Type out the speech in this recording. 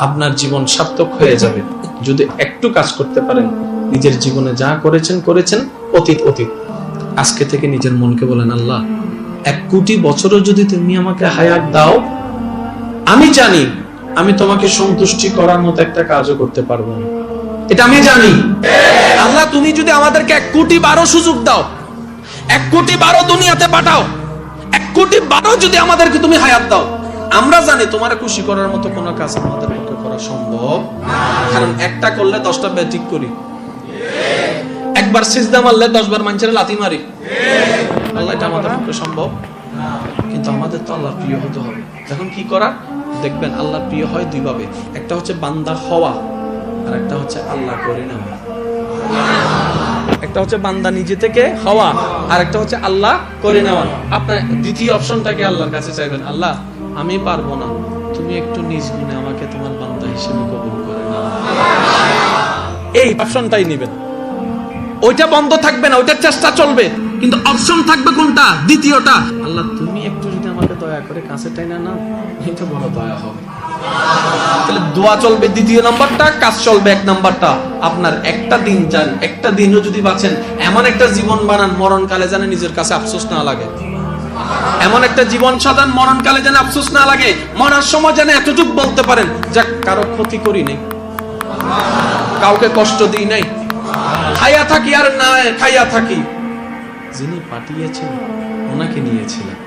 আপনার জীবন সার্থক হয়ে যাবে যদি একটু কাজ করতে পারেন। নিজের জীবনে যা করেছেন অতীত অতীত। আজকে থেকে নিজের মনকে বলেন, আল্লাহ 1 কোটি বছরও যদি তুমি আমাকে হায়াত দাও, আমি জানি আমি তোমাকে সন্তুষ্টি করার মতো একটা কাজও করতে পারবো না, এটা আমি জানি। আল্লাহ তুমি যদি আমাদেরকে 1 কোটি বারো সুযোগ দাও, 1 কোটি বারো দুনিয়াতে পাঠাও, 1 কোটি বারো যদি আমাদেরকে তুমি হায়াত দাও, আমরা জানি তোমার খুশি করার মতো কোনো কাজ আমাদের পক্ষে করা সম্ভব। কারণ একটা করলে 10টা ব্যাটিক করি, একবার সিজদা মারলে 10 বার মানুষের লাথি মারি। আল্লাহ এটা আমাদের পক্ষে সম্ভব, কিন্তু আমাদের তো আল্লাহর প্রিয় হতে হবে। এখন কি করা দেখবেন, আল্লাহর প্রিয় হয় 2 ভাবে। একটা হচ্ছে বান্দা হওয়া, আর একটা হচ্ছে আল্লাহ করে নেওয়া। একটা হচ্ছে বান্দা নিজে থেকে হওয়া, আর একটা হচ্ছে আল্লাহ করে নেওয়া। আপনার দ্বিতীয় অপশনটাকে আল্লাহর কাছে চাইবেন, আল্লাহ আমি পারবো না, তুমি একটু নিজ গুণে আমাকে তোমার বান্দা হিসেবে কবুল করে নাও। এই অপশনটাই নেবেন, ওইটা বন্ধ থাকবে না, ওইটার চেষ্টা চলবে, কিন্তু অপশন থাকবে কোনটা? দ্বিতীয়টা। আল্লাহ তুমি একটু যদি আমাকে দয়া করে কাছে টাইনা নাও, এটা বড় দয়া হবে। তাহলে দোয়া চলবে 2 নাম্বারটা, কাজ চলবে 1 নাম্বারটা। আপনার একটা দিন যান, একটা দিনও যদি বাঁচেন, এমন একটা জীবন বানান মরণকালে যেন নিজের কাছে আফসোস না লাগে। এমন একটা জীবন সাধারণ মরণকালে যেন আফসোস না লাগে। মরার সময় যেন এতটুকু বলতে পারেন, যাক কারো ক্ষতি করি নাই, কাউকে কষ্ট দিই নাই, খাইয়া থাকি আর না খাইয়া থাকি, যিনি পাঠিয়েছেন ওনাকে নিয়েছিলেন।